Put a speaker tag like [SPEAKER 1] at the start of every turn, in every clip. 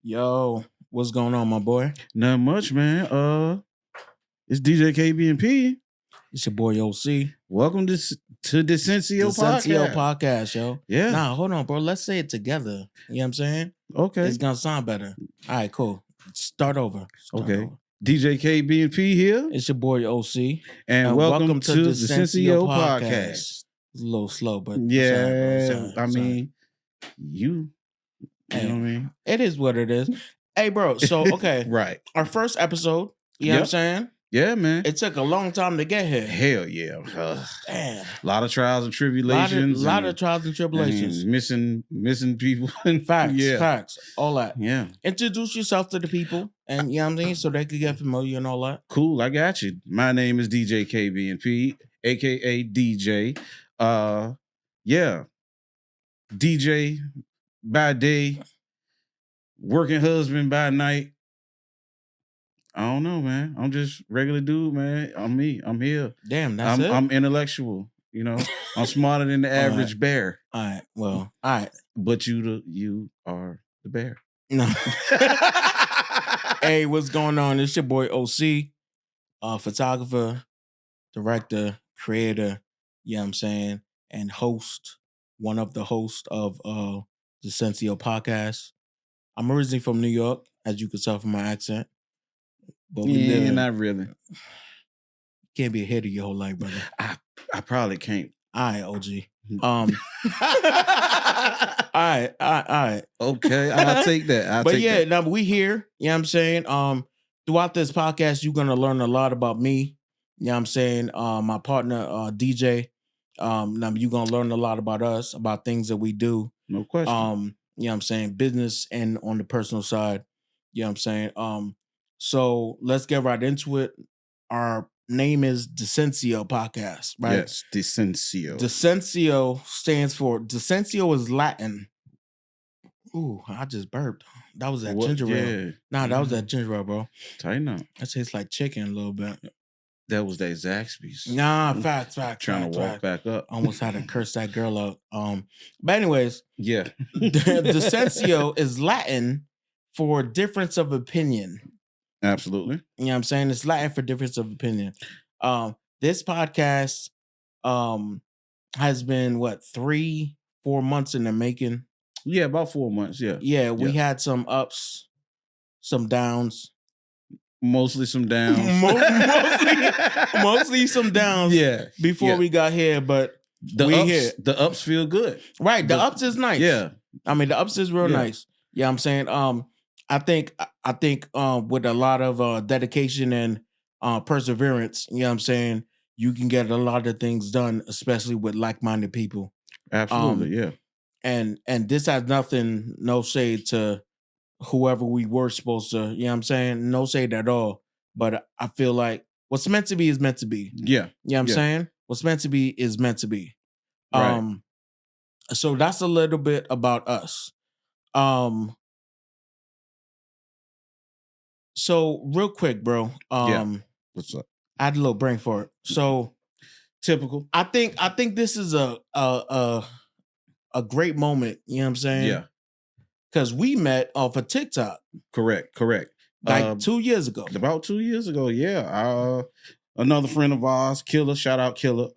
[SPEAKER 1] Yo, what's going on, my boy?
[SPEAKER 2] Not much, man. It's DJ KB and P.
[SPEAKER 1] It's your boy OC.
[SPEAKER 2] Welcome to Dissensio
[SPEAKER 1] Podcast, yo.
[SPEAKER 2] Yeah.
[SPEAKER 1] Nah, hold on, bro. Let's say it together. You know what I'm saying?
[SPEAKER 2] Okay.
[SPEAKER 1] It's gonna sound better. All right, cool. Start over.
[SPEAKER 2] Okay. DJ KB and P here.
[SPEAKER 1] It's your boy OC.
[SPEAKER 2] And welcome to Dissensio Podcast.
[SPEAKER 1] It's a little slow, but
[SPEAKER 2] yeah. I mean, you know what I mean?
[SPEAKER 1] It is what it is. Hey, bro. So, okay.
[SPEAKER 2] Right.
[SPEAKER 1] Our first episode, you know what I'm saying?
[SPEAKER 2] Yeah, man.
[SPEAKER 1] It took a long time to get here.
[SPEAKER 2] Hell yeah.
[SPEAKER 1] Damn.
[SPEAKER 2] A lot of trials and tribulations.
[SPEAKER 1] A lot of trials and tribulations.
[SPEAKER 2] Missing people.
[SPEAKER 1] Facts. All that.
[SPEAKER 2] Yeah.
[SPEAKER 1] Introduce yourself to the people, and you know what I'm saying, so they could get familiar and all that.
[SPEAKER 2] Cool, I got you. My name is DJ KB and P, aka DJ. Yeah. DJ by day, working husband by night. I don't know, man. I'm just regular dude, man. I'm me. I'm here.
[SPEAKER 1] Damn, that's it?
[SPEAKER 2] I'm intellectual, you know. I'm smarter than the average bear.
[SPEAKER 1] All right. Well, all right.
[SPEAKER 2] But you are the bear.
[SPEAKER 1] No. Hey, what's going on? It's your boy OC, photographer, director, creator, you know what I'm saying, and host, one of the hosts of the Dissensio Podcast. I'm originally from New York, as you can tell from my accent. But
[SPEAKER 2] not really.
[SPEAKER 1] Can't be a hitter your whole life, brother.
[SPEAKER 2] I probably can't.
[SPEAKER 1] All right, OG. All right.
[SPEAKER 2] Okay, I'll take that.
[SPEAKER 1] But now we here, you know what I'm saying? Throughout this podcast, you're gonna learn a lot about me. You know what I'm saying? My partner, DJ. Now you're gonna learn a lot about us, about things that we do.
[SPEAKER 2] No question.
[SPEAKER 1] You know what I'm saying? Business and on the personal side. You know what I'm saying? So let's get right into it. Our name is Dissensio Podcast, right?
[SPEAKER 2] Yes, Dissensio.
[SPEAKER 1] Dissensio stands for, Dissensio is Latin. Ooh, I just burped. That was that ginger ale. Nah, that was that ginger ale, bro.
[SPEAKER 2] Tighten up.
[SPEAKER 1] That tastes like chicken a little bit.
[SPEAKER 2] That was that Zaxby's.
[SPEAKER 1] Nah, facts.
[SPEAKER 2] Trying to walk back up.
[SPEAKER 1] Almost had to curse that girl out. But anyways,
[SPEAKER 2] yeah.
[SPEAKER 1] Dissensio is Latin for difference of opinion.
[SPEAKER 2] Absolutely.
[SPEAKER 1] You know what I'm saying? It's Latin for difference of opinion. This podcast has been 3-4 months in the making.
[SPEAKER 2] Yeah, about 4 months. Yeah.
[SPEAKER 1] Yeah, we had some ups, some downs.
[SPEAKER 2] Mostly some downs.
[SPEAKER 1] mostly some downs.
[SPEAKER 2] Yeah.
[SPEAKER 1] Before we got here, but
[SPEAKER 2] the ups feel good.
[SPEAKER 1] Right. The ups is nice.
[SPEAKER 2] Yeah.
[SPEAKER 1] I mean, the ups is real nice. Yeah, I'm saying. I think with a lot of dedication and perseverance, you know what I'm saying, you can get a lot of things done, especially with like-minded people.
[SPEAKER 2] Absolutely, yeah.
[SPEAKER 1] And this has no shade to whoever we were supposed to, you know what I'm saying? No shade at all. But I feel like what's meant to be is meant to be.
[SPEAKER 2] Yeah.
[SPEAKER 1] You know what I'm saying? What's meant to be is meant to be.
[SPEAKER 2] Right.
[SPEAKER 1] So that's a little bit about us. So real quick, bro.
[SPEAKER 2] What's up?
[SPEAKER 1] I had a little brain for it. So
[SPEAKER 2] typical.
[SPEAKER 1] I think this is a great moment. You know what I'm saying?
[SPEAKER 2] Yeah.
[SPEAKER 1] Because we met off of TikTok.
[SPEAKER 2] Correct.
[SPEAKER 1] Like 2 years ago.
[SPEAKER 2] About 2 years ago. Yeah. Another friend of ours, Killer. Shout out Killer.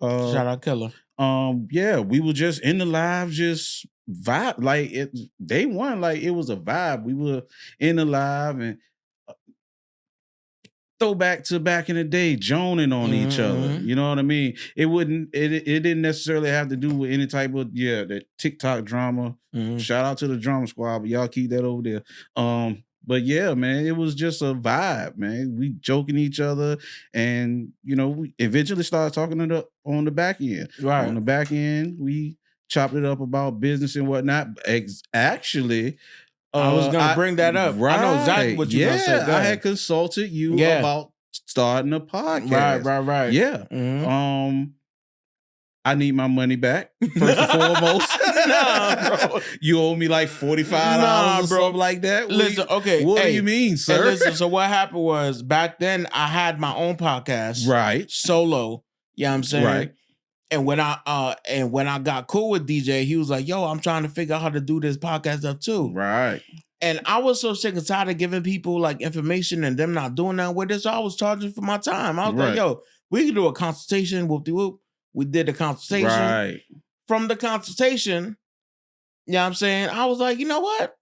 [SPEAKER 2] Yeah. We were just in the live, just vibe. Like day one, like it was a vibe. We were in the live and. Throwback to back in the day, joning on each other. You know what I mean? It didn't necessarily have to do with any type of the TikTok drama. Shout out to the drama squad, but y'all keep that over there. But yeah, man, it was just a vibe, man. We joking each other, and we eventually started talking on the back end.
[SPEAKER 1] Right.
[SPEAKER 2] On the back end, we chopped it up about business and whatnot. Actually.
[SPEAKER 1] I was going to bring that up.
[SPEAKER 2] Right.
[SPEAKER 1] I know exactly what you're going to say.
[SPEAKER 2] I had consulted you about starting a podcast.
[SPEAKER 1] Right.
[SPEAKER 2] Yeah. I need my money back, first and foremost.
[SPEAKER 1] Nah, bro.
[SPEAKER 2] You owe me like $45 or something like that.
[SPEAKER 1] Listen, okay.
[SPEAKER 2] What do you mean, sir?
[SPEAKER 1] Listen, so what happened was, back then, I had my own podcast.
[SPEAKER 2] Right.
[SPEAKER 1] Solo. You know what I'm saying?
[SPEAKER 2] Right.
[SPEAKER 1] And when I got cool with DJ, he was like, "Yo, I'm trying to figure out how to do this podcast stuff too."
[SPEAKER 2] Right.
[SPEAKER 1] And I was so sick and tired of giving people like information and them not doing that with it. So I was charging for my time. I was like, yo, we can do a consultation. Whoop-de-whoop. We did the consultation.
[SPEAKER 2] Right.
[SPEAKER 1] From the consultation, you know what I'm saying? I was like, you know what?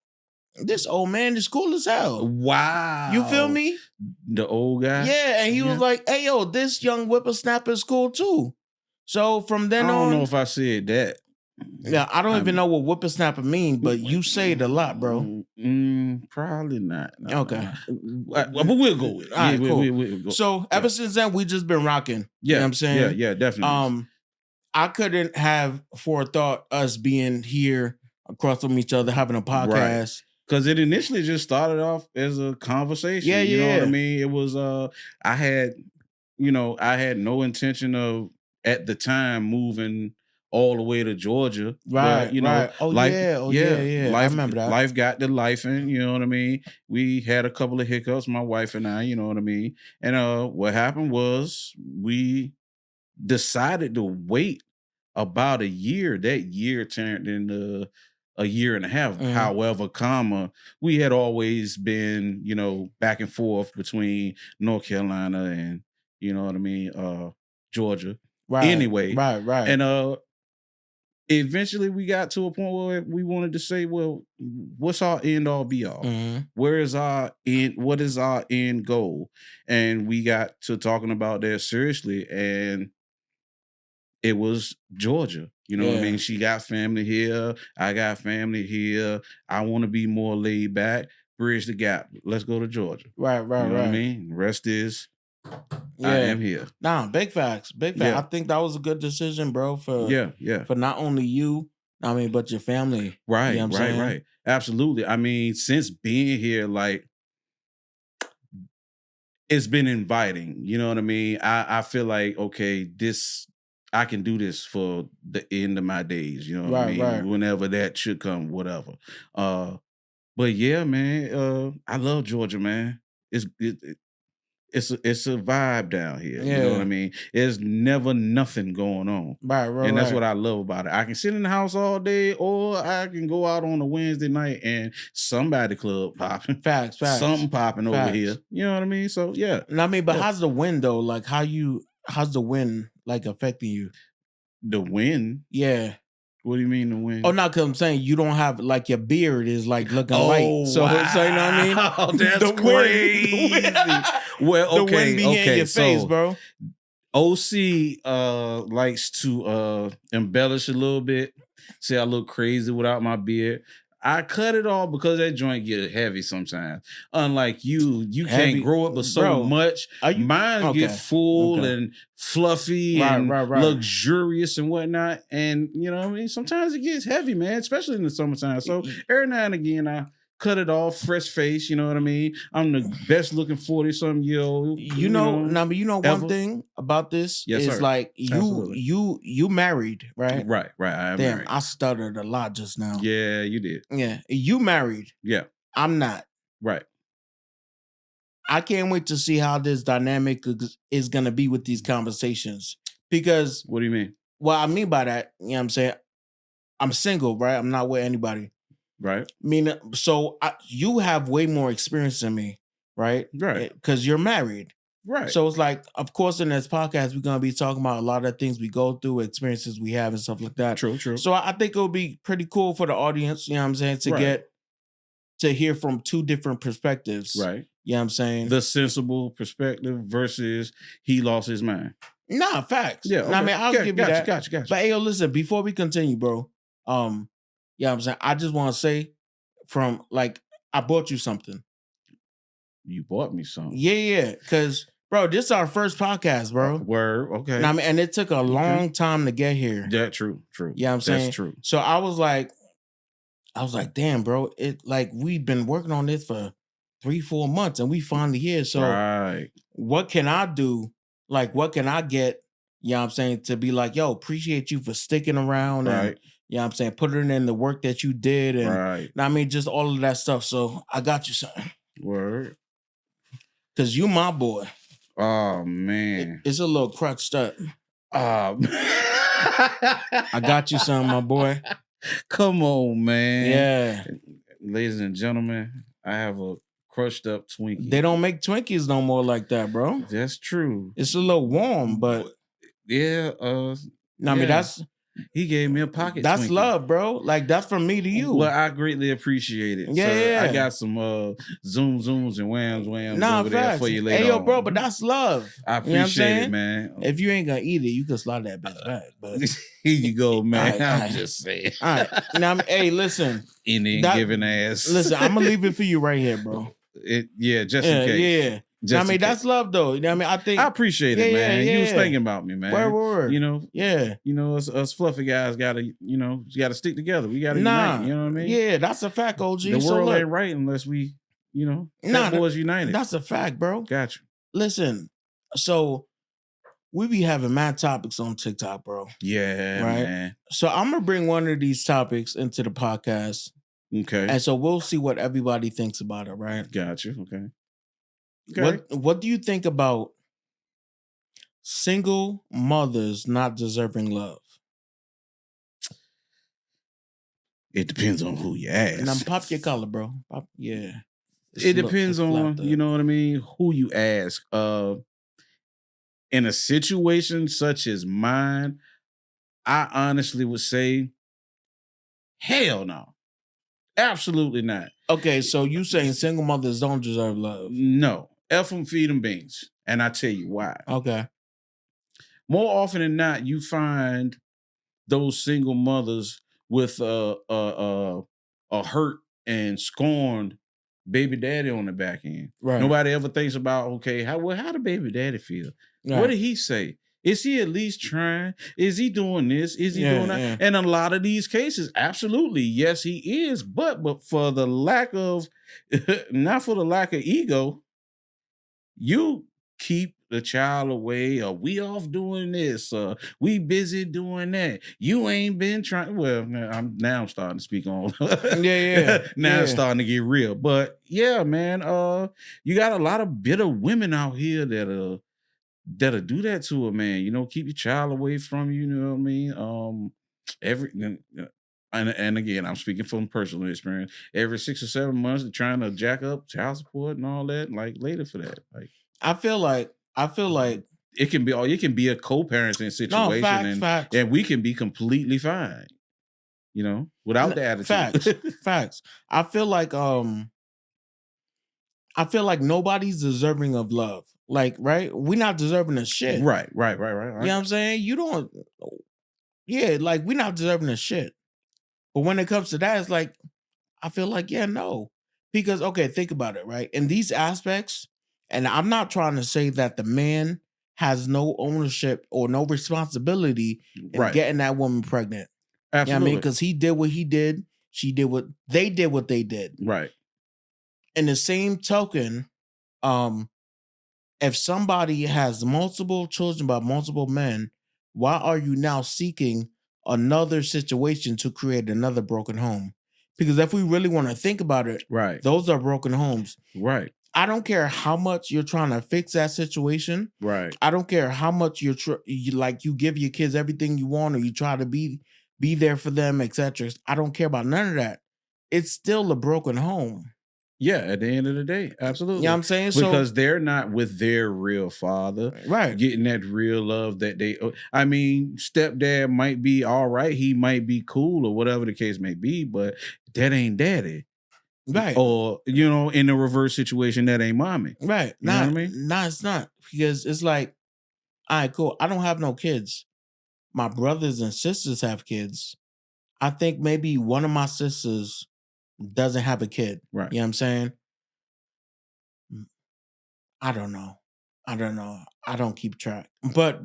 [SPEAKER 1] This old man is cool as hell.
[SPEAKER 2] Wow.
[SPEAKER 1] You feel me?
[SPEAKER 2] The old guy?
[SPEAKER 1] Yeah. And he was like, hey, yo, this young whippersnapper is cool too. So from then on.
[SPEAKER 2] I don't know if I said that.
[SPEAKER 1] Yeah, I don't even know what whippersnapper mean, but you say it a lot, bro.
[SPEAKER 2] Probably not. No,
[SPEAKER 1] okay.
[SPEAKER 2] But we'll go with it.
[SPEAKER 1] All right, cool.
[SPEAKER 2] We'll go.
[SPEAKER 1] So ever since then, we just been rocking. You know what I'm saying?
[SPEAKER 2] Yeah, definitely.
[SPEAKER 1] I couldn't have forethought us being here across from each other, having a podcast.
[SPEAKER 2] Because it initially just started off as a conversation.
[SPEAKER 1] Yeah,
[SPEAKER 2] you know what I mean? It was I had no intention of at the time moving all the way to Georgia.
[SPEAKER 1] Right.
[SPEAKER 2] But,
[SPEAKER 1] right. Oh,
[SPEAKER 2] life,
[SPEAKER 1] yeah.
[SPEAKER 2] Life,
[SPEAKER 1] I remember that.
[SPEAKER 2] Life got to lifing, you know what I mean? We had a couple of hiccups, my wife and I, you know what I mean? And what happened was we decided to wait about a year. That year turned into a year and a half. However, we had always been, back and forth between North Carolina and, you know what I mean, Georgia.
[SPEAKER 1] Right.
[SPEAKER 2] Anyway.
[SPEAKER 1] Right.
[SPEAKER 2] And eventually we got to a point where we wanted to say, well, what's our end all be all? Where is our end? What is our end goal? And we got to talking about that seriously. And it was Georgia. You know what I mean? She got family here. I got family here. I want to be more laid back. Bridge the gap. Let's go to Georgia.
[SPEAKER 1] Right.
[SPEAKER 2] You know what I mean? The rest is I am here.
[SPEAKER 1] Nah, big facts. Big facts. I think that was a good decision, bro, for not only you, but your family.
[SPEAKER 2] Right,
[SPEAKER 1] you know what I'm saying?
[SPEAKER 2] Right. Absolutely. I mean, since being here, like, it's been inviting. You know what I mean? I feel like, okay, I can do this for the end of my days. You know what I mean?
[SPEAKER 1] Right.
[SPEAKER 2] Whenever that should come, whatever. But yeah, man, I love Georgia, man. It's a vibe down here. You know what I mean? There's never nothing going on.
[SPEAKER 1] Right.
[SPEAKER 2] And that's what I love about it. I can sit in the house all day, or I can go out on a Wednesday night and somebody club popping.
[SPEAKER 1] Facts.
[SPEAKER 2] Something popping over here. You know what I mean? So yeah.
[SPEAKER 1] But how's the wind though? Like how's the wind like affecting you?
[SPEAKER 2] The wind?
[SPEAKER 1] Yeah.
[SPEAKER 2] What do you mean the wind?
[SPEAKER 1] Oh, no, because I'm saying you don't have, like, your beard is, like, looking white. So,
[SPEAKER 2] wow.
[SPEAKER 1] So, you know what I mean?
[SPEAKER 2] Oh, that's crazy. Well, okay.
[SPEAKER 1] The wind be in your face, bro.
[SPEAKER 2] OC likes to embellish a little bit. Say I look crazy without my beard. I cut it off because that joint get heavy sometimes. Unlike you can't grow it but so much. Mine get full and fluffy and luxurious and whatnot. And you know what I mean? Sometimes it gets heavy, man, especially in the summertime. So every now and again, I cut it off, fresh face, you know what I mean? I'm the best looking 40-something-year-old.
[SPEAKER 1] You know one thing about this is like you married, right?
[SPEAKER 2] Right. I am married.
[SPEAKER 1] I stuttered a lot just now.
[SPEAKER 2] Yeah, you did.
[SPEAKER 1] Yeah. You married.
[SPEAKER 2] Yeah.
[SPEAKER 1] I'm not.
[SPEAKER 2] Right.
[SPEAKER 1] I can't wait to see how this dynamic is going to be with these conversations. Because...
[SPEAKER 2] What do you mean?
[SPEAKER 1] What I mean by that, you know what I'm saying? I'm single, right? I'm not with anybody.
[SPEAKER 2] Right.
[SPEAKER 1] So you have way more experience than me, right?
[SPEAKER 2] Right.
[SPEAKER 1] Because you're married.
[SPEAKER 2] Right.
[SPEAKER 1] So it's like, of course, in this podcast, we're going to be talking about a lot of things we go through, experiences we have and stuff like that.
[SPEAKER 2] True.
[SPEAKER 1] So I think it'll be pretty cool for the audience, you know what I'm saying, to hear from two different perspectives.
[SPEAKER 2] Right.
[SPEAKER 1] You know what I'm saying?
[SPEAKER 2] The sensible perspective versus he lost his mind.
[SPEAKER 1] Nah, facts.
[SPEAKER 2] Yeah. Okay.
[SPEAKER 1] I'll give you that.
[SPEAKER 2] Gotcha.
[SPEAKER 1] But hey, yo, listen, before we continue, bro, yeah, I'm saying, I just want to say I bought you something.
[SPEAKER 2] You bought me something?
[SPEAKER 1] Yeah. Because, bro, this is our first podcast, bro.
[SPEAKER 2] Word, okay.
[SPEAKER 1] And it took a long time to get here.
[SPEAKER 2] Yeah, true.
[SPEAKER 1] Yeah, I'm saying?
[SPEAKER 2] That's true.
[SPEAKER 1] So I was like, damn, bro, we've been working on this for 3-4 months and we finally here. So what can I do? Like, what can I get, you know what I'm saying, to be like, yo, appreciate you for sticking around and, you know what I'm saying, putting in the work that you did and just all of that stuff. So I got you something.
[SPEAKER 2] Word.
[SPEAKER 1] Because you my boy.
[SPEAKER 2] Oh, man.
[SPEAKER 1] It's a little crutched up.
[SPEAKER 2] I
[SPEAKER 1] got you something, my boy.
[SPEAKER 2] Come on, man.
[SPEAKER 1] Yeah.
[SPEAKER 2] ladies and gentlemen, I have a crushed up Twinkie.
[SPEAKER 1] They don't make Twinkies no more like that, bro.
[SPEAKER 2] That's true.
[SPEAKER 1] It's a little warm, but
[SPEAKER 2] yeah.
[SPEAKER 1] I mean, that's
[SPEAKER 2] he gave me a pocket.
[SPEAKER 1] That's
[SPEAKER 2] Twinkie.
[SPEAKER 1] Love, bro. Like that's from me to you.
[SPEAKER 2] Well, I greatly appreciate it.
[SPEAKER 1] Yeah,
[SPEAKER 2] I got some zooms and whams over there for you later.
[SPEAKER 1] Hey, yo, bro, but that's love.
[SPEAKER 2] I appreciate it, man.
[SPEAKER 1] If you ain't gonna eat it, you can slide that bitch back. But
[SPEAKER 2] here you go, man.
[SPEAKER 1] I'm
[SPEAKER 2] just saying.
[SPEAKER 1] All right. Now, hey, listen.
[SPEAKER 2] Indian giving ass.
[SPEAKER 1] Listen, I'm gonna leave it for you right here, bro.
[SPEAKER 2] Just in case.
[SPEAKER 1] Yeah. I mean, that's love, though. You know what I mean?
[SPEAKER 2] I appreciate it, man. You was thinking about me, man.
[SPEAKER 1] Word.
[SPEAKER 2] You know?
[SPEAKER 1] Yeah.
[SPEAKER 2] You know, us fluffy guys gotta stick together. We gotta unite. You know what I mean?
[SPEAKER 1] Yeah, that's a fact, OG.
[SPEAKER 2] The world ain't right unless we, boys united.
[SPEAKER 1] That's a fact, bro.
[SPEAKER 2] Gotcha.
[SPEAKER 1] Listen, so we be having mad topics on TikTok, bro.
[SPEAKER 2] Yeah,
[SPEAKER 1] right?
[SPEAKER 2] Man.
[SPEAKER 1] So I'm gonna bring one of these topics into the podcast.
[SPEAKER 2] Okay.
[SPEAKER 1] And so we'll see what everybody thinks about it, right?
[SPEAKER 2] Gotcha. Okay.
[SPEAKER 1] What do you think about single mothers not deserving love?
[SPEAKER 2] It depends on who you ask.
[SPEAKER 1] And I'm pop your collar, bro. Yeah.
[SPEAKER 2] It depends on, you know what I mean, who you ask. In a situation such as mine, I honestly would say, hell no. Absolutely not.
[SPEAKER 1] Okay, so you saying single mothers don't deserve love?
[SPEAKER 2] No. F them, feed them beans. And I tell you why.
[SPEAKER 1] Okay.
[SPEAKER 2] More often than not, you find those single mothers with a hurt and scorned baby daddy on the back end.
[SPEAKER 1] Right.
[SPEAKER 2] Nobody ever thinks about, okay, how the baby daddy feel? Right. What did he say? Is he at least trying? Is he doing this? Is he doing that? Yeah. And a lot of these cases, absolutely, yes, he is. But for the lack of, not for the lack of ego, you keep the child away, or we off doing this, or we busy doing that. You ain't been trying. Well, I'm starting to speak on. Now it's starting to get real. But yeah, man, you got a lot of bitter women out here that'll do that to a man. You know, keep your child away from you. You know what I mean? And again, I'm speaking from personal experience. Every 6 or 7 months, they're trying to jack up child support and all that. Like later for that, like
[SPEAKER 1] I feel like
[SPEAKER 2] it can be a co-parenting situation, and we can be completely fine. You know, without the attitude.
[SPEAKER 1] Facts. I feel like nobody's deserving of love. Like, right? We're not deserving of shit.
[SPEAKER 2] Right. You know
[SPEAKER 1] what I'm saying? You don't. Yeah, like we're not deserving of shit. But when it comes to that, it's like, I feel like, no. Because, okay, think about it, right? In these aspects, and I'm not trying to say that the man has no ownership or no responsibility in getting that woman pregnant.
[SPEAKER 2] Absolutely.
[SPEAKER 1] You know what I mean? Because he did what he did. They did what they did.
[SPEAKER 2] Right.
[SPEAKER 1] In the same token, if somebody has multiple children by multiple men, why are you now seeking another situation to create another broken home? Because if we really want to think about it,
[SPEAKER 2] right,
[SPEAKER 1] those are broken homes.
[SPEAKER 2] Right.
[SPEAKER 1] I don't care how much you're trying to fix that situation.
[SPEAKER 2] Right.
[SPEAKER 1] I don't care how much you give your kids everything you want, or you try to be there for them, etc. I don't care about none of that. It's still a broken home.
[SPEAKER 2] Yeah, at the end of the day, absolutely.
[SPEAKER 1] You know what I'm saying?
[SPEAKER 2] Because they're not with their real father,
[SPEAKER 1] right?
[SPEAKER 2] Getting that real love that they. I mean, stepdad might be all right. He might be cool or whatever the case may be, but that ain't daddy,
[SPEAKER 1] right?
[SPEAKER 2] Or in a reverse situation, that ain't mommy,
[SPEAKER 1] right?
[SPEAKER 2] You know what I mean?
[SPEAKER 1] No, it's not, because it's like, all right, cool. I don't have no kids. My brothers and sisters have kids. I think maybe one of my sisters doesn't have a kid.
[SPEAKER 2] Right.
[SPEAKER 1] You know what I'm saying? I don't know. I don't keep track. But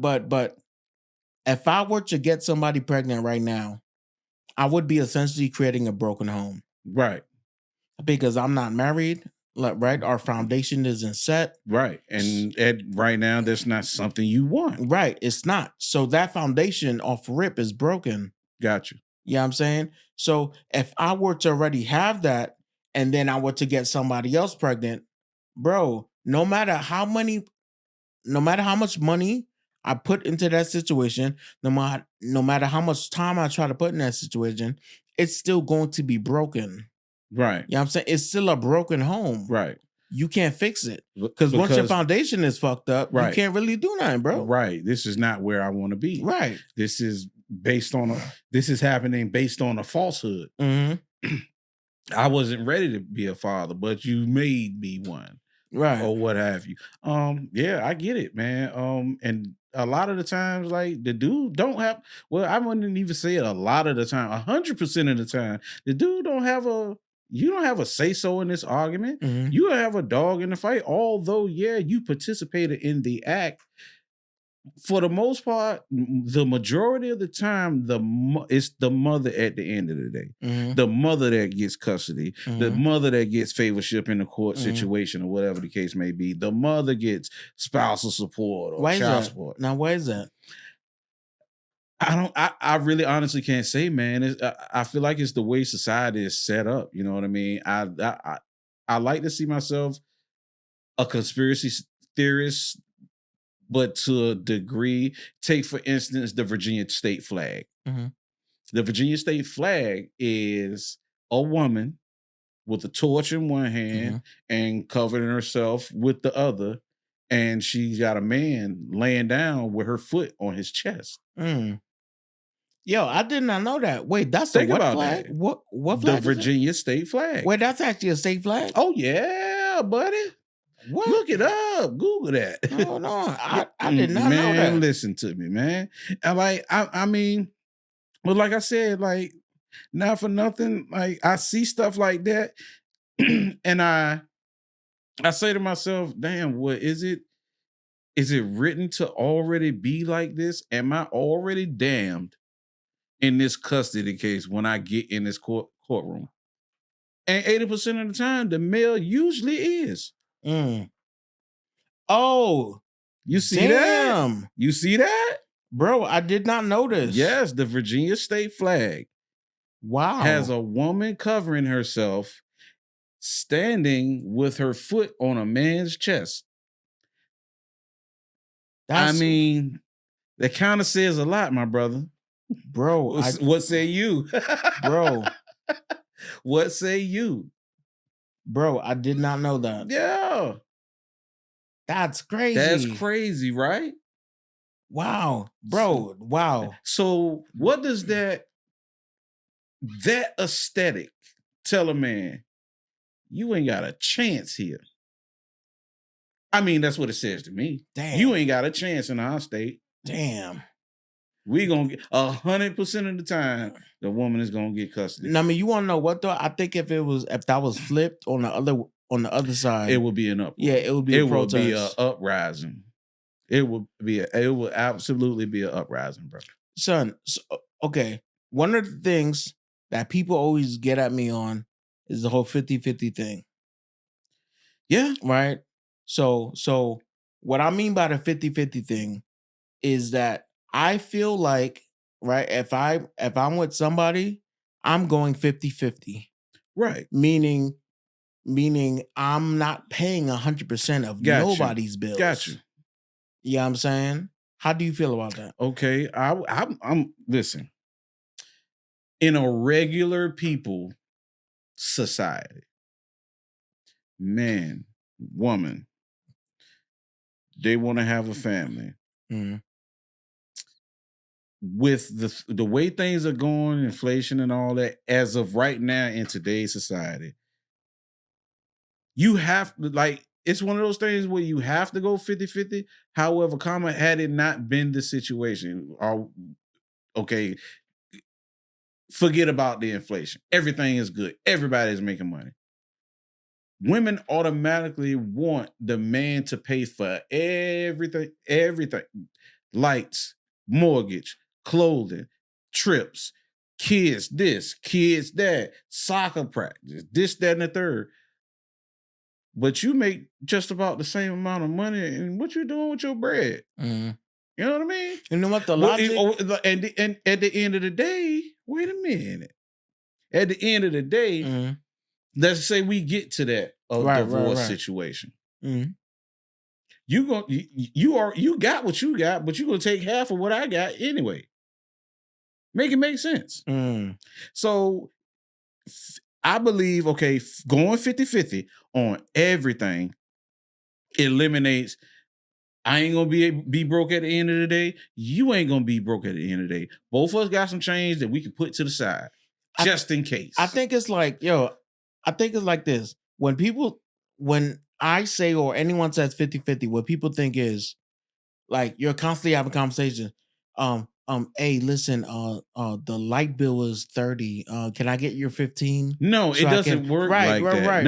[SPEAKER 1] if I were to get somebody pregnant right now, I would be essentially creating a broken home.
[SPEAKER 2] Right.
[SPEAKER 1] Because I'm not married, right? Our foundation isn't set.
[SPEAKER 2] Right. And right now, that's not something you want.
[SPEAKER 1] Right. It's not. So that foundation off rip is broken.
[SPEAKER 2] Gotcha.
[SPEAKER 1] You know what I'm saying? So if I were to already have that, and then I were to get somebody else pregnant, bro, no matter how much money I put into that situation, no matter how much time I try to put in that situation, it's still going to be broken.
[SPEAKER 2] Right.
[SPEAKER 1] You know what I'm saying? It's still a broken home.
[SPEAKER 2] Right.
[SPEAKER 1] You can't fix it. Because once your foundation is fucked up, you can't really do nothing, bro.
[SPEAKER 2] Right. This is not where I want to be.
[SPEAKER 1] Right.
[SPEAKER 2] This is happening based on a falsehood.
[SPEAKER 1] Mm-hmm.
[SPEAKER 2] I wasn't ready to be a father, but you made me one.
[SPEAKER 1] Right.
[SPEAKER 2] Or what have you. Yeah, I get it, man. And a lot of the times, like, the dude don't have, well, I wouldn't even say it a lot of the time, 100% of the time, the dude you don't have a say-so in this argument.
[SPEAKER 1] Mm-hmm.
[SPEAKER 2] You don't have a dog in the fight, although, yeah, you participated in the act. For the most part, the majority of the time, it's the mother at the end of the day.
[SPEAKER 1] Mm-hmm.
[SPEAKER 2] The mother that gets custody,
[SPEAKER 1] Mm-hmm.
[SPEAKER 2] the mother that gets favorship in the court situation or whatever the case may be. The mother gets spousal support or child support.
[SPEAKER 1] Now, why is that?
[SPEAKER 2] I really honestly can't say, man. I feel like it's the way society is set up. You know what I mean? I like to see myself a conspiracy theorist, but to a degree. Take, for instance, the Virginia state flag.
[SPEAKER 1] Mm-hmm.
[SPEAKER 2] The Virginia state flag is a woman with a torch in one hand and covering herself with the other. And she's got a man laying down with her foot on his chest.
[SPEAKER 1] Mm. Yo, I did not know that. Wait, that's a what flag?
[SPEAKER 2] That.
[SPEAKER 1] What flag?
[SPEAKER 2] The Virginia state flag.
[SPEAKER 1] Wait, that's actually a state flag?
[SPEAKER 2] Oh, yeah, buddy. What? Look it up. Google that.
[SPEAKER 1] Oh, no. I did not know that.
[SPEAKER 2] Man, listen to me, man. And like, I mean, well, like I said, like, not for nothing, like, I see stuff like that, and I say to myself, damn, what is it? Is it written to already be like this? Am I already damned in this custody case when I get in this courtroom? And 80% of the time, the male usually is.
[SPEAKER 1] Oh,
[SPEAKER 2] you see that? You see that?
[SPEAKER 1] Bro, I did not notice.
[SPEAKER 2] Yes, the Virginia state flag.
[SPEAKER 1] Wow.
[SPEAKER 2] Has a woman covering herself, standing with her foot on a man's chest. I mean, that kind of says a lot, my brother.
[SPEAKER 1] Bro,
[SPEAKER 2] what say you?
[SPEAKER 1] Bro.
[SPEAKER 2] What say you?
[SPEAKER 1] Bro, I did not know that.
[SPEAKER 2] Yeah.
[SPEAKER 1] That's crazy.
[SPEAKER 2] That's crazy, right?
[SPEAKER 1] Wow. Bro, wow.
[SPEAKER 2] So what does that aesthetic tell a man? You ain't got a chance here. I mean, that's what it says to me.
[SPEAKER 1] Damn.
[SPEAKER 2] You ain't got a chance in our state.
[SPEAKER 1] Damn.
[SPEAKER 2] We gonna get 100% of the time the woman is gonna get custody.
[SPEAKER 1] No, I mean, you want to know what though? I think if that was flipped on the other side,
[SPEAKER 2] it would be an uproar.
[SPEAKER 1] Yeah, it would be a protest.
[SPEAKER 2] Would be an uprising. It would absolutely be an uprising, bro.
[SPEAKER 1] Son, okay. One of the things that people always get at me on is the whole 50-50 thing.
[SPEAKER 2] Yeah.
[SPEAKER 1] Right? So what I mean by the 50-50 thing is that I feel like, right, if I'm with somebody, I'm going 50-50.
[SPEAKER 2] Right.
[SPEAKER 1] Meaning I'm not paying 100% of nobody's bills.
[SPEAKER 2] Gotcha.
[SPEAKER 1] You know what I'm saying? How do you feel about that?
[SPEAKER 2] Okay. I'm listen. In a regular people society, man, woman, they want to have a family.
[SPEAKER 1] Mm-hmm.
[SPEAKER 2] With the way things are going, inflation and all that, as of right now in today's society, you have to, like, it's one of those things where you have to go 50-50. However, had it not been the situation, okay, forget about the inflation. Everything is good. Everybody's making money. Women automatically want the man to pay for everything. Lights, mortgage, clothing, trips, kids this, kids that, soccer practice, this, that, and the third. But you make just about the same amount of money, and what you doing with your bread?
[SPEAKER 1] Mm-hmm.
[SPEAKER 2] You know what I mean?
[SPEAKER 1] You know what the logic?
[SPEAKER 2] And at the end of the day, wait a minute. At the end of the day, let's say we get to that divorce situation.
[SPEAKER 1] Mm-hmm.
[SPEAKER 2] You got what you got, but you're gonna take half of what I got anyway. Make it make sense.
[SPEAKER 1] Mm.
[SPEAKER 2] So I believe, okay, going 50-50 on everything eliminates, I ain't going to be broke at the end of the day. You ain't going to be broke at the end of the day. Both of us got some change that we can put to the side just in case.
[SPEAKER 1] I think it's like, I think it's like this. When I say or anyone says 50-50, what people think is like you're constantly having conversations. Hey, listen, the light bill is 30. Can I get your 15?
[SPEAKER 2] No,
[SPEAKER 1] so
[SPEAKER 2] it doesn't work like that.
[SPEAKER 1] Right.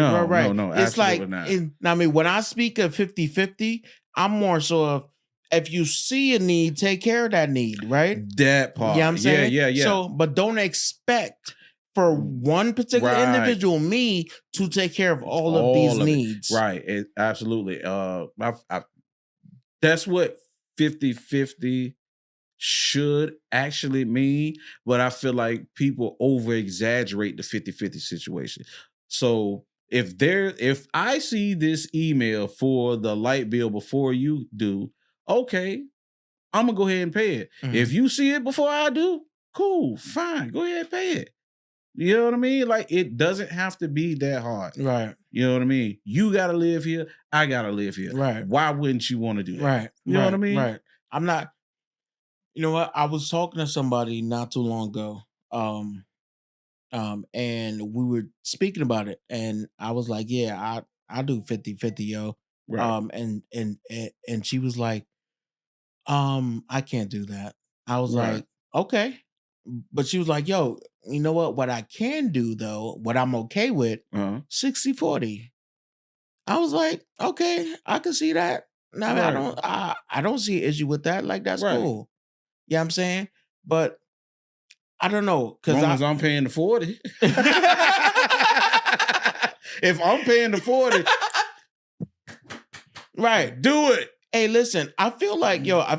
[SPEAKER 2] No,
[SPEAKER 1] It's
[SPEAKER 2] absolutely
[SPEAKER 1] like,
[SPEAKER 2] not.
[SPEAKER 1] I mean, when I speak of 50-50, I'm more so of if you see a need, take care of that need, right?
[SPEAKER 2] That part.
[SPEAKER 1] Yeah, I'm saying?
[SPEAKER 2] Yeah.
[SPEAKER 1] So, but don't expect for one particular individual, me, to take care of all of these needs.
[SPEAKER 2] Right. Absolutely. That's what 50-50 should actually mean, but I feel like people over exaggerate the 50-50 situation. So if I see this email for the light bill before you do, okay, I'm gonna go ahead and pay it. Mm-hmm. If you see it before I do, cool, fine, go ahead and pay it. You know what I mean? Like, it doesn't have to be that hard.
[SPEAKER 1] Right.
[SPEAKER 2] You know what I mean? You got to live here. I got to live here.
[SPEAKER 1] Right.
[SPEAKER 2] Why wouldn't you want to do that?
[SPEAKER 1] Right.
[SPEAKER 2] You know what I mean?
[SPEAKER 1] Right. I'm not, you know what? I was talking to somebody not too long ago. And we were speaking about it. And I was like, yeah, I do 50-50, yo.
[SPEAKER 2] Right.
[SPEAKER 1] And she was like, I can't do that. I was like, okay. But she was like, yo, you know what I can do though, what I'm okay with, 60-40. I was like, okay, I can see that. No, I don't see an issue with that. Like, that's cool. Yeah, I'm saying? But I don't know.
[SPEAKER 2] As long as I'm paying the 40. If I'm paying the 40,
[SPEAKER 1] right,
[SPEAKER 2] do it.
[SPEAKER 1] Hey, listen, I feel like at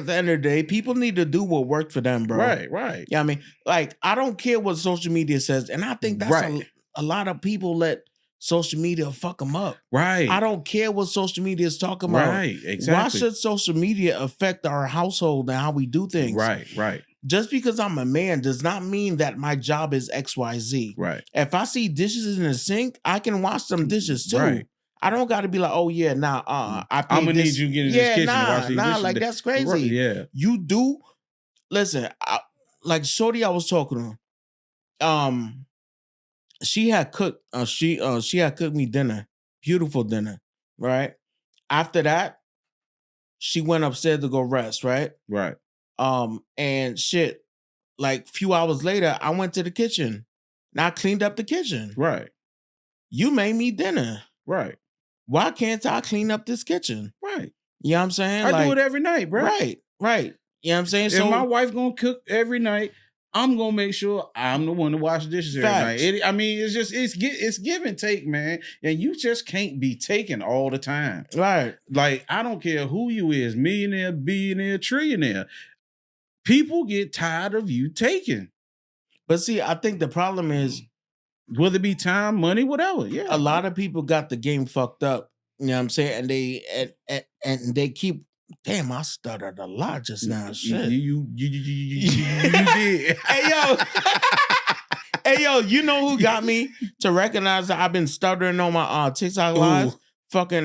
[SPEAKER 1] the end of the day, people need to do what worked for them, bro.
[SPEAKER 2] Right.
[SPEAKER 1] Yeah, I mean, like, I don't care what social media says. And I think that's a lot of people let social media fuck them up.
[SPEAKER 2] Right.
[SPEAKER 1] I don't care what social media is talking about.
[SPEAKER 2] Right, exactly.
[SPEAKER 1] Why should social media affect our household and how we do things?
[SPEAKER 2] Right.
[SPEAKER 1] Just because I'm a man does not mean that my job is XYZ.
[SPEAKER 2] Right.
[SPEAKER 1] If I see dishes in the sink, I can wash some dishes too. Right. I don't got to be like, oh yeah, I'm
[SPEAKER 2] gonna need you to get in this kitchen to wash these dishes.
[SPEAKER 1] like that's crazy.
[SPEAKER 2] Right, yeah,
[SPEAKER 1] you do. Listen, like shorty, I was talking to. She had cooked. She had cooked me dinner, beautiful dinner. Right after that, she went upstairs to go rest. Right. And shit. Like a few hours later, I went to the kitchen. Now I cleaned up the kitchen.
[SPEAKER 2] Right.
[SPEAKER 1] You made me dinner.
[SPEAKER 2] Right.
[SPEAKER 1] Why can't I clean up this kitchen?
[SPEAKER 2] Right.
[SPEAKER 1] You know what I'm saying?
[SPEAKER 2] I do it every night, bro.
[SPEAKER 1] Right. You know what I'm saying?
[SPEAKER 2] If my wife gonna cook every night, I'm gonna make sure I'm the one to wash the dishes every night. It's give and take, man. And you just can't be taking all the time.
[SPEAKER 1] Right.
[SPEAKER 2] Like, I don't care who you is, millionaire, billionaire, trillionaire. People get tired of you taking.
[SPEAKER 1] But see, I think the problem is,
[SPEAKER 2] whether it be time, money, whatever. Yeah.
[SPEAKER 1] A lot of people got the game fucked up. You know what I'm saying? And they keep, damn, I stuttered a lot just now. Shit.
[SPEAKER 2] You did.
[SPEAKER 1] Hey, yo, you know who got me to recognize that I've been stuttering on my TikTok lives? Fucking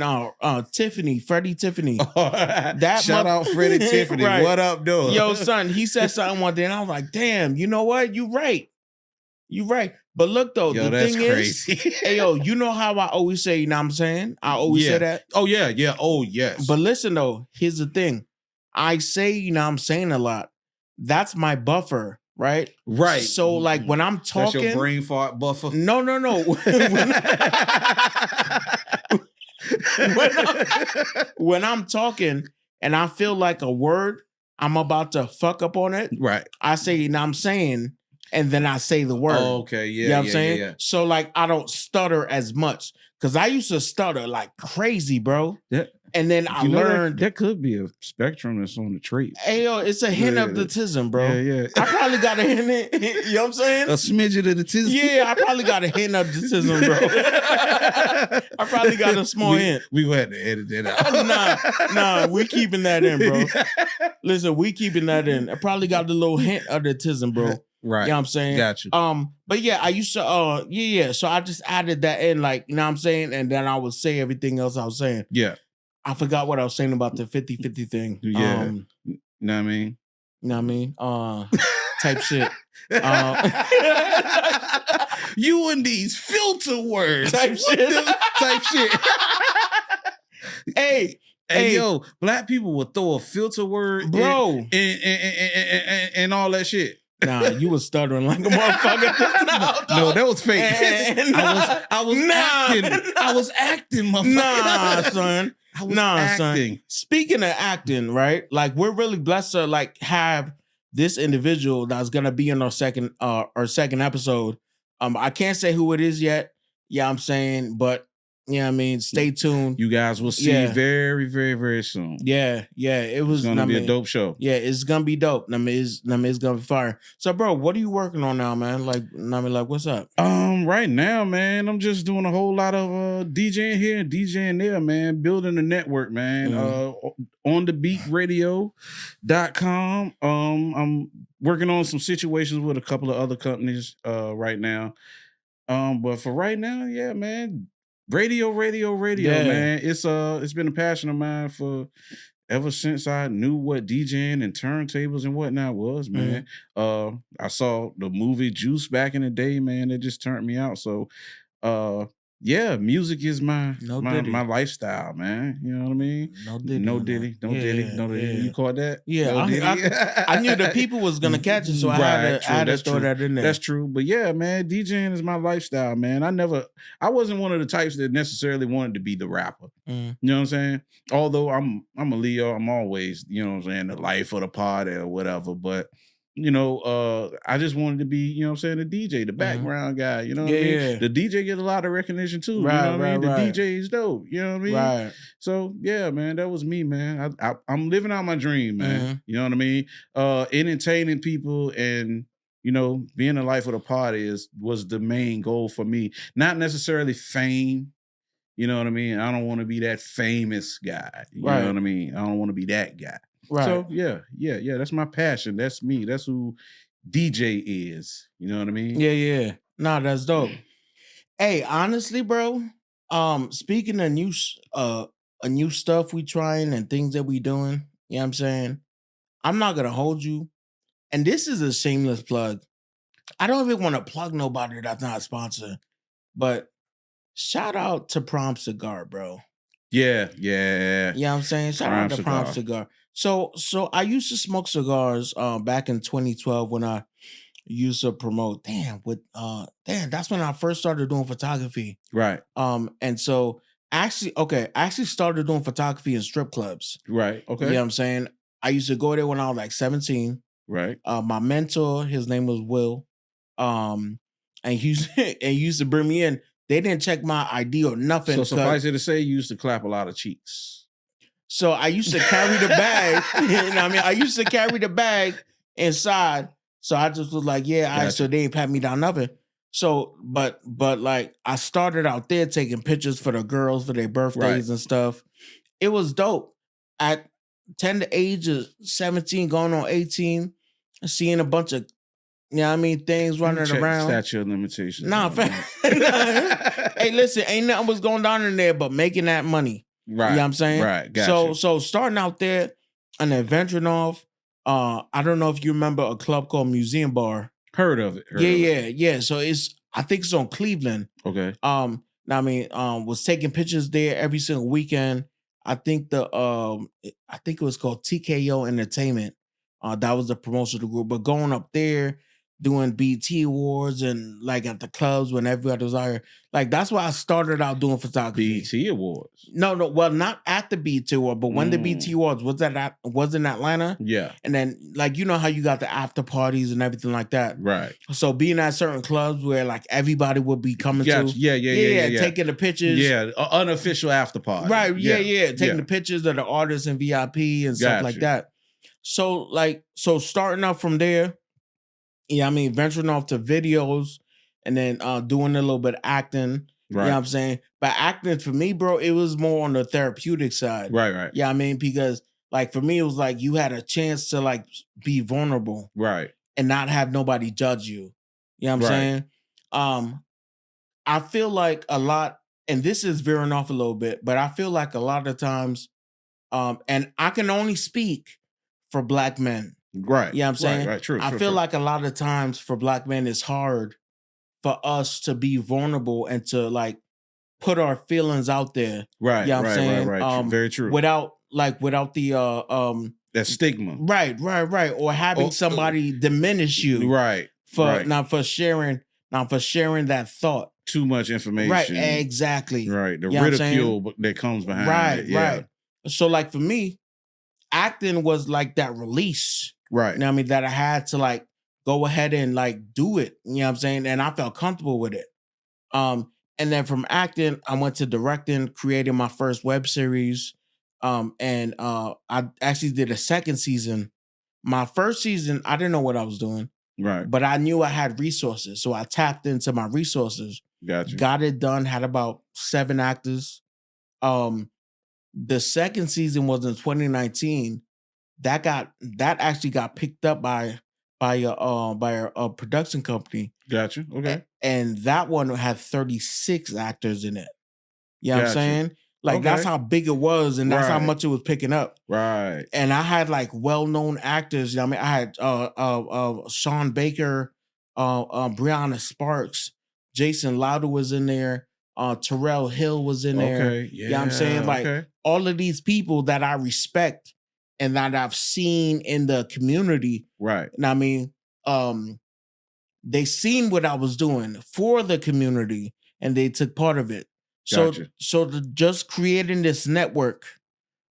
[SPEAKER 1] Freddie Tiffany.
[SPEAKER 2] Shout out Freddie Tiffany. Right. What up, dude?
[SPEAKER 1] Yo, son, he said something one day and I was like, damn, you know what? You right. But look though, the thing is, hey yo, you know how I always say, you know what I'm saying? I always say that.
[SPEAKER 2] Oh yeah. Oh yes.
[SPEAKER 1] But listen though, here's the thing. I say, you know what I'm saying a lot. That's my buffer, right?
[SPEAKER 2] Right.
[SPEAKER 1] So like when I'm talking.
[SPEAKER 2] That's your brain fart buffer?
[SPEAKER 1] No. When I'm talking and I feel like a word, I'm about to fuck up on it.
[SPEAKER 2] Right.
[SPEAKER 1] I say, you know what I'm saying? And then I say the word.
[SPEAKER 2] Oh, okay, yeah.
[SPEAKER 1] You know what I'm saying? Yeah. So like I don't stutter as much. Cause I used to stutter like crazy, bro. And then I learned
[SPEAKER 2] that could be a spectrum that's on the trait.
[SPEAKER 1] Hey yo, it's a hint of autism, bro.
[SPEAKER 2] Yeah.
[SPEAKER 1] I probably got a hint, you know what I'm saying?
[SPEAKER 2] A smidget of autism.
[SPEAKER 1] Yeah, I probably got a hint of autism, bro. I probably got a small hint.
[SPEAKER 2] We will have to edit that
[SPEAKER 1] out. Nah, we keeping that in, bro. Listen, we keeping that in. I probably got the little hint of autism, bro.
[SPEAKER 2] Right.
[SPEAKER 1] You know what I'm saying?
[SPEAKER 2] Got you.
[SPEAKER 1] But yeah, I used to yeah. So I just added that in, like, you know what I'm saying? And then I would say everything else I was saying.
[SPEAKER 2] Yeah.
[SPEAKER 1] I forgot what I was saying about the 50-50 thing.
[SPEAKER 2] Yeah. Know what I mean?
[SPEAKER 1] You know what I mean? Type shit.
[SPEAKER 2] You and these filter words.
[SPEAKER 1] Type shit.
[SPEAKER 2] Type shit.
[SPEAKER 1] Hey,
[SPEAKER 2] yo, black people will throw a filter word,
[SPEAKER 1] bro,
[SPEAKER 2] and all that shit.
[SPEAKER 1] Nah, you was stuttering like a motherfucker.
[SPEAKER 2] No, that was fake. I was acting, motherfucker.
[SPEAKER 1] Nah, son.
[SPEAKER 2] I was acting.
[SPEAKER 1] Son. Speaking of acting, right? Like, we're really blessed to like have this individual that's gonna be in our second episode. I can't say who it is yet. Yeah, I'm saying, but yeah, I mean, stay tuned.
[SPEAKER 2] You guys will see very, very, very soon.
[SPEAKER 1] Yeah. It was
[SPEAKER 2] gonna be a dope show.
[SPEAKER 1] Yeah, it's gonna be dope. It's gonna be fire. So, bro, what are you working on now, man? Like, what's up?
[SPEAKER 2] Right now, man, I'm just doing a whole lot of DJing here and DJing there, man. Building a network, man. OnTheBeatRadio.com. I'm working on some situations with a couple of other companies right now. But for right now, yeah, man. Radio, man. It's been a passion of mine for ever since I knew what DJing and turntables and whatnot was, man. I saw the movie Juice back in the day, man. It just turned me out. So yeah, music is my lifestyle, man. You know what I mean? No Diddy. You caught that?
[SPEAKER 1] Yeah, I knew the people was gonna catch it, so I had to throw that in there.
[SPEAKER 2] That's true. But yeah, man, DJing is my lifestyle, man. I wasn't one of the types that necessarily wanted to be the rapper. You know what I'm saying? Although I'm a Leo, I'm always, you know what I'm saying, the life of the party or whatever. But you know, I just wanted to be, you know what I'm saying, the DJ, the background guy, you know what I mean? Yeah. The DJ get a lot of recognition too, you know what I mean? The DJ is dope, you know what I mean?
[SPEAKER 1] Right.
[SPEAKER 2] So, yeah, man, that was me, man. I'm living out my dream, man. You know what I mean? Entertaining people and, you know, being the life of the party was the main goal for me. Not necessarily fame. You know what I mean? I don't want to be that famous guy. You know what I mean? I don't want to be that guy. Right. So yeah. That's my passion. That's me. That's who DJ is. You know what I mean?
[SPEAKER 1] Yeah. Nah, that's dope. Hey, honestly, bro. Speaking of new stuff we trying and things that we doing, you know what I'm saying? I'm not gonna hold you. And this is a shameless plug. I don't even want to plug nobody that's not a sponsor, but shout out to Prom Cigar, bro.
[SPEAKER 2] Yeah.
[SPEAKER 1] You know what I'm saying? Shout out to Prom Cigar. So I used to smoke cigars back in 2012 when I used to promote. That's when I first started doing photography.
[SPEAKER 2] Right.
[SPEAKER 1] And so I actually started doing photography in strip clubs.
[SPEAKER 2] Right. Okay.
[SPEAKER 1] You know what I'm saying? I used to go there when I was like 17.
[SPEAKER 2] Right.
[SPEAKER 1] My mentor, his name was Will. And he used to bring me in. They didn't check my ID or nothing.
[SPEAKER 2] So suffice it to say, you used to clap a lot of cheeks.
[SPEAKER 1] So I used to carry the bag. You know what I mean? I used to carry the bag inside. So I just was like, so they ain't pat me down nothing. So, but like I started out there taking pictures for the girls for their birthdays and stuff. It was dope. At 10 the age of 17, going on 18, seeing a bunch of, you know what I mean, things running around.
[SPEAKER 2] Statute of limitations.
[SPEAKER 1] Nah, hey, listen, ain't nothing was going down in there but making that money.
[SPEAKER 2] Right.
[SPEAKER 1] You know what I'm saying?
[SPEAKER 2] Right. Gotcha.
[SPEAKER 1] So starting out there and then venturing off, I don't know if you remember a club called Museum Bar.
[SPEAKER 2] Heard of it.
[SPEAKER 1] Yeah. So I think it's on Cleveland.
[SPEAKER 2] Okay.
[SPEAKER 1] Was taking pictures there every single weekend. I think it was called TKO Entertainment. That was the promotional group. But going up there, doing BT Awards and like at the clubs when everybody was out here. Like that's why I started out doing photography.
[SPEAKER 2] BT Awards?
[SPEAKER 1] No, well, not at the BT Award, but when the BT Awards was in Atlanta.
[SPEAKER 2] Yeah.
[SPEAKER 1] And then like, you know how you got the after parties and everything like that.
[SPEAKER 2] Right.
[SPEAKER 1] So being at certain clubs where like everybody would be coming to.
[SPEAKER 2] Yeah.
[SPEAKER 1] Taking the pictures.
[SPEAKER 2] Yeah. Unofficial after party.
[SPEAKER 1] Right. Yeah. Taking the pictures of the artists and VIP and stuff like that. So starting out from there, venturing off to videos and then doing a little bit of acting. Right. You know what I'm saying? But acting for me, bro, it was more on the therapeutic side.
[SPEAKER 2] Right.
[SPEAKER 1] Yeah, because like for me, it was like you had a chance to like be vulnerable.
[SPEAKER 2] Right.
[SPEAKER 1] and not have nobody judge you. You know what I'm saying? I feel like a lot, and this is veering off a little bit, but I feel like a lot of times, and I can only speak for Black men.
[SPEAKER 2] Right.
[SPEAKER 1] You know what I'm saying?
[SPEAKER 2] Right. True.
[SPEAKER 1] I feel like a lot of times for Black men, it's hard for us to be vulnerable and to like put our feelings out there.
[SPEAKER 2] Right.
[SPEAKER 1] You know what I'm saying?
[SPEAKER 2] Right. Very true.
[SPEAKER 1] Without the
[SPEAKER 2] that stigma.
[SPEAKER 1] Right. Or having somebody diminish you.
[SPEAKER 2] Right.
[SPEAKER 1] Not for sharing that thought.
[SPEAKER 2] Too much information.
[SPEAKER 1] Right, exactly.
[SPEAKER 2] Right. The ridicule that comes behind it. Yeah.
[SPEAKER 1] Right. So like for me, acting was like that release.
[SPEAKER 2] Right.
[SPEAKER 1] You know what I mean? That I had to like go ahead and like do it. You know what I'm saying? And I felt comfortable with it. And then from acting, I went to directing, creating my first web series. And I actually did a second season. My first season, I didn't know what I was doing.
[SPEAKER 2] Right.
[SPEAKER 1] But I knew I had resources. So I tapped into my resources.
[SPEAKER 2] Gotcha.
[SPEAKER 1] Got it done, had about 7 actors. The second season was in 2019. That actually got picked up by a production company.
[SPEAKER 2] Gotcha. Okay.
[SPEAKER 1] And that one had 36 actors in it. You know what I'm saying? Like that's how big it was, and that's how much it was picking up.
[SPEAKER 2] Right.
[SPEAKER 1] And I had like well-known actors. You know what I mean, I had Sean Baker, Brianna Sparks, Jason Lauder was in there, Terrell Hill was in there.
[SPEAKER 2] Yeah.
[SPEAKER 1] You know what I'm saying? Like all of these people that I respect and that I've seen in the community.
[SPEAKER 2] Right.
[SPEAKER 1] And I mean, they seen what I was doing for the community and they took part of it. So,
[SPEAKER 2] Gotcha.
[SPEAKER 1] Just creating this network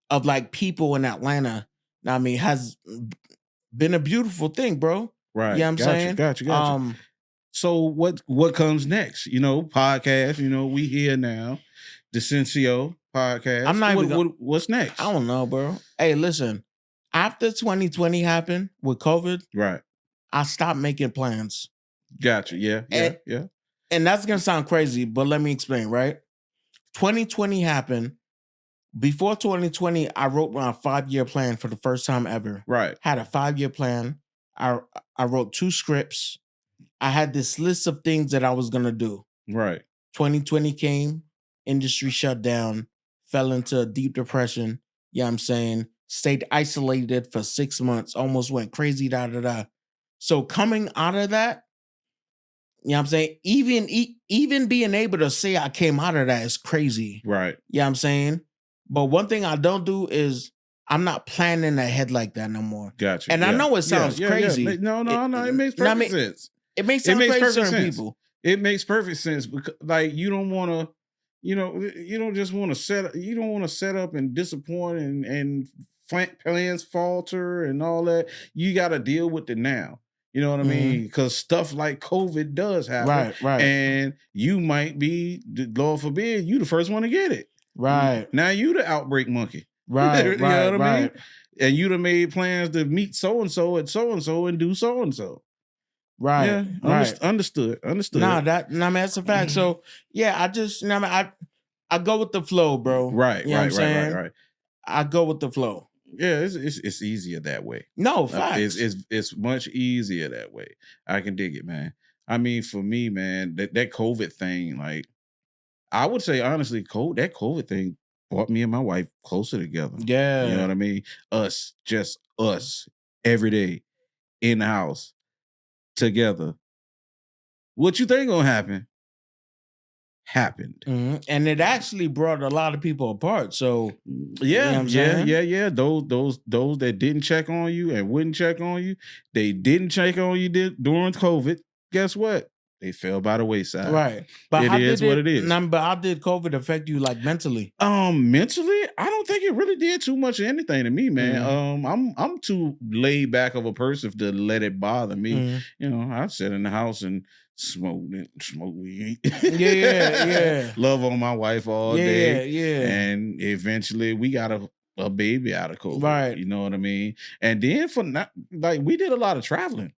[SPEAKER 1] of like people in Atlanta, I mean, has been a beautiful thing, bro.
[SPEAKER 2] Right.
[SPEAKER 1] You know what I'm saying?
[SPEAKER 2] Gotcha. So what comes next? You know, podcast, you know, we here now. Dissensio podcast.
[SPEAKER 1] I'm not
[SPEAKER 2] what's next?
[SPEAKER 1] I don't know, bro. Hey, listen. After 2020 happened with COVID,
[SPEAKER 2] right,
[SPEAKER 1] I stopped making plans.
[SPEAKER 2] Gotcha. Yeah.
[SPEAKER 1] And that's gonna sound crazy, but let me explain, right? 2020 happened. Before 2020, I wrote my 5-year plan for the first time ever.
[SPEAKER 2] Right.
[SPEAKER 1] Had a 5-year plan. I wrote 2 scripts. I had this list of things that I was going to do.
[SPEAKER 2] Right.
[SPEAKER 1] 2020 came, industry shut down, fell into a deep depression. You know what I'm saying? Stayed isolated for 6 months, almost went crazy, So coming out of that, you know what I'm saying? Even being able to say I came out of that is crazy.
[SPEAKER 2] Right.
[SPEAKER 1] You know what I'm saying? But one thing I don't do is I'm not planning ahead like that no more.
[SPEAKER 2] Gotcha.
[SPEAKER 1] And I know it sounds crazy.
[SPEAKER 2] Yeah. No. It makes perfect sense.
[SPEAKER 1] It makes perfect sense. People.
[SPEAKER 2] It makes perfect sense because, like, you don't want to, you don't just want to you don't want to set up and disappoint and plans falter and all that. You got to deal with it now. You know what I mean? Because stuff like COVID does happen.
[SPEAKER 1] Right.
[SPEAKER 2] And you might be, Lord forbid, you the first one to get it.
[SPEAKER 1] Right.
[SPEAKER 2] Now you the outbreak monkey.
[SPEAKER 1] Right.
[SPEAKER 2] You know what I mean? And you done made plans to meet so-and-so at so-and-so and do so-and-so.
[SPEAKER 1] Right.
[SPEAKER 2] Yeah.
[SPEAKER 1] Right.
[SPEAKER 2] Understood.
[SPEAKER 1] Nah, that's a fact. So yeah, I go with the flow, bro.
[SPEAKER 2] Right.
[SPEAKER 1] You know what I'm saying? I go with the flow.
[SPEAKER 2] Yeah, it's easier that way.
[SPEAKER 1] No, facts.
[SPEAKER 2] It's much easier that way. I can dig it, man. I mean, for me, man, that COVID thing, like, I would say honestly, that COVID thing brought me and my wife closer together.
[SPEAKER 1] Yeah.
[SPEAKER 2] You know what I mean? Just us, every day in the house together. What you think gonna happen? Happened.
[SPEAKER 1] Mm-hmm. And it actually brought a lot of people apart. So
[SPEAKER 2] yeah,
[SPEAKER 1] you know what I'm saying?
[SPEAKER 2] Yeah. Those that didn't check on you and wouldn't check on you, they didn't check on you during COVID. Guess what? They fell by the wayside.
[SPEAKER 1] Right. But
[SPEAKER 2] it is what it is.
[SPEAKER 1] But how did COVID affect you, like, mentally?
[SPEAKER 2] Mentally, I don't think it really did too much of anything to me, man. I'm too laid back of a person to let it bother me. You know, I sit in the house and smoke weed.
[SPEAKER 1] Yeah.
[SPEAKER 2] Love on my wife all day.
[SPEAKER 1] Yeah.
[SPEAKER 2] And eventually we got a baby out of COVID.
[SPEAKER 1] Right.
[SPEAKER 2] You know what I mean? And then we did a lot of traveling.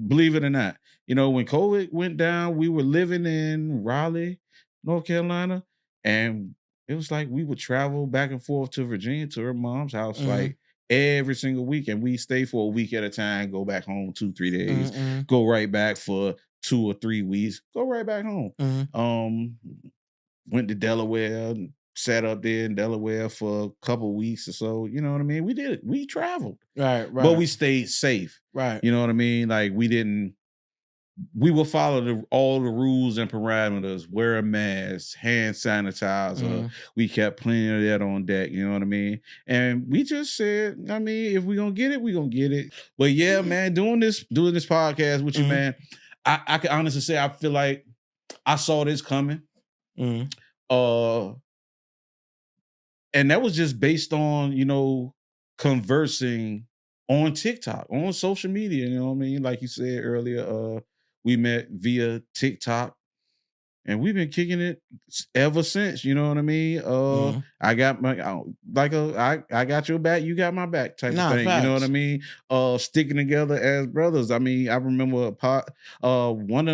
[SPEAKER 2] Believe it or not. You know, when COVID went down, we were living in Raleigh, North Carolina, and it was like we would travel back and forth to Virginia to her mom's house like every single week, and we stay for a week at a time, go back home 2-3 days, go right back for 2 or 3 weeks, go right back home. Went to Delaware, sat up there in Delaware for a couple weeks or so. You know what I mean? We did it. We traveled.
[SPEAKER 1] Right.
[SPEAKER 2] But we stayed safe.
[SPEAKER 1] Right.
[SPEAKER 2] You know what I mean? Like we will follow all the rules and parameters, wear a mask, hand sanitizer. We kept plenty of that on deck, you know what I mean? And we just said, I mean, if we're gonna get it, we're gonna get it. But yeah, man, doing this podcast with you, man, I can honestly say I feel like I saw this coming. And that was just based on, you know, conversing on TikTok, on social media, you know what I mean? Like you said earlier, we met via TikTok, and we've been kicking it ever since. You know what I mean? I got my I got your back, you got my back type of thing. Facts. You know what I mean? Sticking together as brothers. I mean, I remember one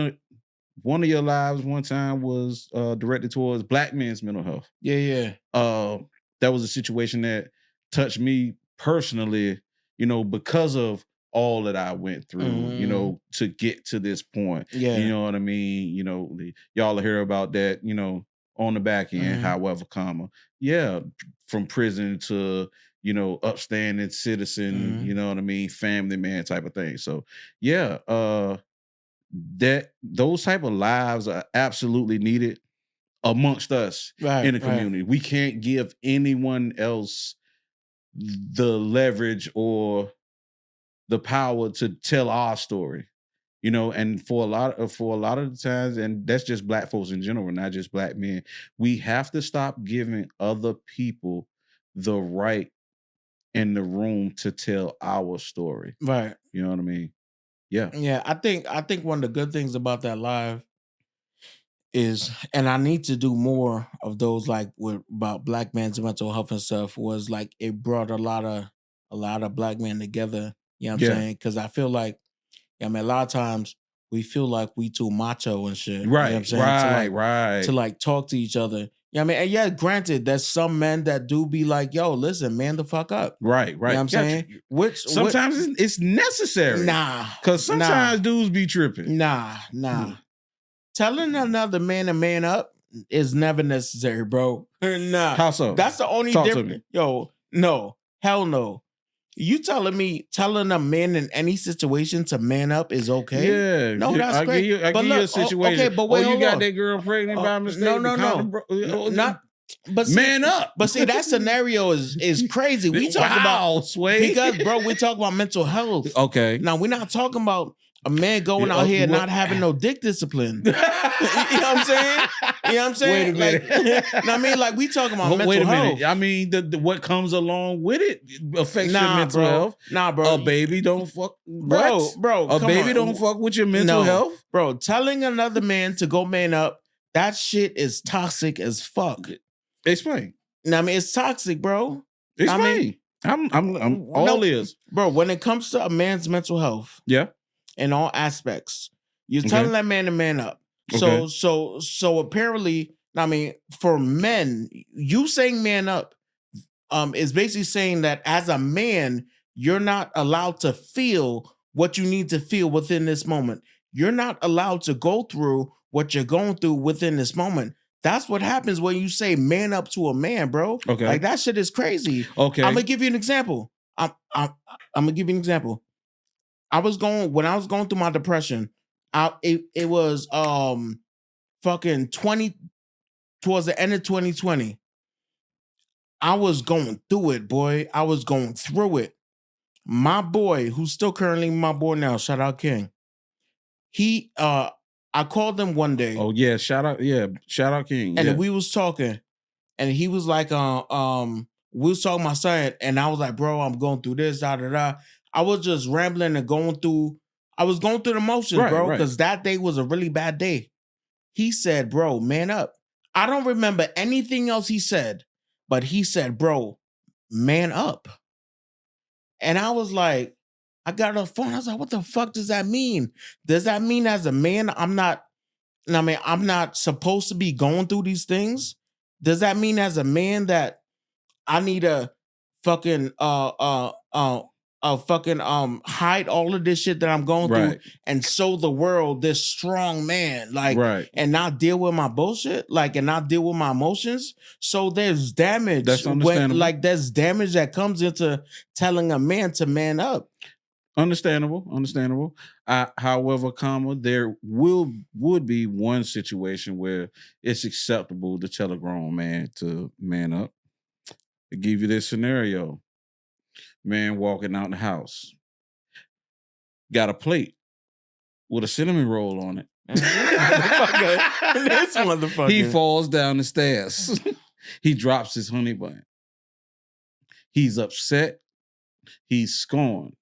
[SPEAKER 2] of your lives one time was directed towards Black men's mental health.
[SPEAKER 1] Yeah.
[SPEAKER 2] That was a situation that touched me personally. You know, because of all that I went through, you know, to get to this point. Yeah. You know what I mean? You know, y'all hear about that, you know, on the back end, however, yeah, from prison to, you know, upstanding citizen, you know what I mean, family man type of thing. So yeah, that those type of lives are absolutely needed amongst us in the community. We can't give anyone else the leverage or the power to tell our story, you know. And for a lot of the times, and that's just Black folks in general, not just Black men, we have to stop giving other people the right and the room to tell our story.
[SPEAKER 1] Right.
[SPEAKER 2] You know what I mean? Yeah.
[SPEAKER 1] Yeah. I think one of the good things about that live is, and I need to do more of those, like about Black men's mental health and stuff, was like it brought a lot of Black men together. You know what I'm saying? Because I feel like, I mean, a lot of times we feel like we too macho and shit.
[SPEAKER 2] Right.
[SPEAKER 1] You know what I'm saying?
[SPEAKER 2] To
[SPEAKER 1] like talk to each other. Yeah, I mean, and yeah, granted, there's some men that do be like, yo, listen, man the fuck up.
[SPEAKER 2] Right.
[SPEAKER 1] You know what I'm saying? Which
[SPEAKER 2] sometimes it's necessary.
[SPEAKER 1] Nah.
[SPEAKER 2] Because sometimes dudes be tripping.
[SPEAKER 1] Nah. Telling another man to man up is never necessary, bro. Nah.
[SPEAKER 2] How so?
[SPEAKER 1] That's the only difference. Yo, no. Hell no. You telling a man in any situation to man up is okay?
[SPEAKER 2] Yeah.
[SPEAKER 1] No, that's great.
[SPEAKER 2] I give you a situation.
[SPEAKER 1] Okay, but wait,
[SPEAKER 2] you got that girl pregnant by mistake?
[SPEAKER 1] No. Not. But see,
[SPEAKER 2] man up.
[SPEAKER 1] But see, that scenario is crazy. We talk about
[SPEAKER 2] Sway.
[SPEAKER 1] Because, bro, we talk about mental health.
[SPEAKER 2] Okay.
[SPEAKER 1] Now, we're not talking about a man going out here not having no dick discipline. You know what I'm saying? You know what I'm saying?
[SPEAKER 2] Wait a minute.
[SPEAKER 1] Like, I mean, like we talking about mental
[SPEAKER 2] wait a
[SPEAKER 1] health.
[SPEAKER 2] minute. I mean, the what comes along with it affects your mental health.
[SPEAKER 1] Nah, bro.
[SPEAKER 2] A baby don't fuck.
[SPEAKER 1] Bro.
[SPEAKER 2] A baby don't fuck with your mental health.
[SPEAKER 1] Bro, telling another man to go man up, that shit is toxic as fuck.
[SPEAKER 2] Explain.
[SPEAKER 1] I mean, it's toxic, bro.
[SPEAKER 2] Explain. I mean, I'm all ears.
[SPEAKER 1] Bro, when it comes to a man's mental health,
[SPEAKER 2] yeah,
[SPEAKER 1] in all aspects, you're telling that man to man up.
[SPEAKER 2] Okay.
[SPEAKER 1] So apparently, I mean, for men, you saying man up is basically saying that as a man, you're not allowed to feel what you need to feel within this moment. You're not allowed to go through what you're going through within this moment. That's what happens when you say man up to a man, bro.
[SPEAKER 2] Okay.
[SPEAKER 1] Like that shit is crazy.
[SPEAKER 2] Okay.
[SPEAKER 1] I'm gonna give you an example. I'm gonna give you an example. When I was going through my depression, it was fucking 20 towards the end of 2020. I was going through it, boy. I was going through it. My boy, who's still currently my boy now, shout out King. I called him one day.
[SPEAKER 2] Oh yeah, shout out King.
[SPEAKER 1] And we was talking, and he was like, we was talking about something, and I was like, bro, I'm going through this, da da da. I was just rambling and going through the motions, bro, because that day was a really bad day. He said, bro, man up. I don't remember anything else he said, but he said, bro, man up. And I was like, I got a phone. I was like, what the fuck does that mean? Does that mean as a man, I'm not supposed to be going through these things? Does that mean as a man that I need to fucking fucking hide all of this shit that I'm going through and show the world this strong man, like, and not deal with my bullshit, like, and not deal with my emotions. So there's damage.
[SPEAKER 2] That's understandable.
[SPEAKER 1] There's damage that comes into telling a man to man up.
[SPEAKER 2] Understandable. However, there would be one situation where it's acceptable to tell a grown man to man up. To give you this scenario. Man walking out the house. Got a plate with a cinnamon roll on it.
[SPEAKER 1] This motherfucker.
[SPEAKER 2] He falls down the stairs. He drops his honey bun. He's upset. He's scorned.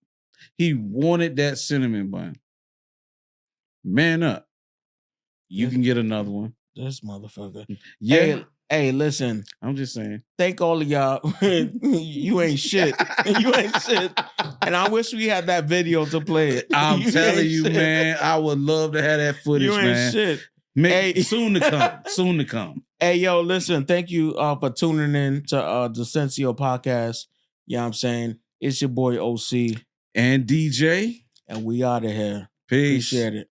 [SPEAKER 2] He wanted that cinnamon bun. Man up. You can get another one.
[SPEAKER 1] This motherfucker.
[SPEAKER 2] Yeah.
[SPEAKER 1] Hey, listen.
[SPEAKER 2] I'm just saying.
[SPEAKER 1] Thank all of y'all. You ain't shit. You ain't shit. And I wish we had that video to play it.
[SPEAKER 2] I'm telling you, man. I would love to have that footage,
[SPEAKER 1] you ain't
[SPEAKER 2] man.
[SPEAKER 1] Shit.
[SPEAKER 2] Soon to come. Soon to come.
[SPEAKER 1] Hey, yo, listen. Thank you for tuning in to Dissensio podcast. You know what I'm saying? It's your boy OC.
[SPEAKER 2] And DJ.
[SPEAKER 1] And we out of here.
[SPEAKER 2] Peace.
[SPEAKER 1] Appreciate it.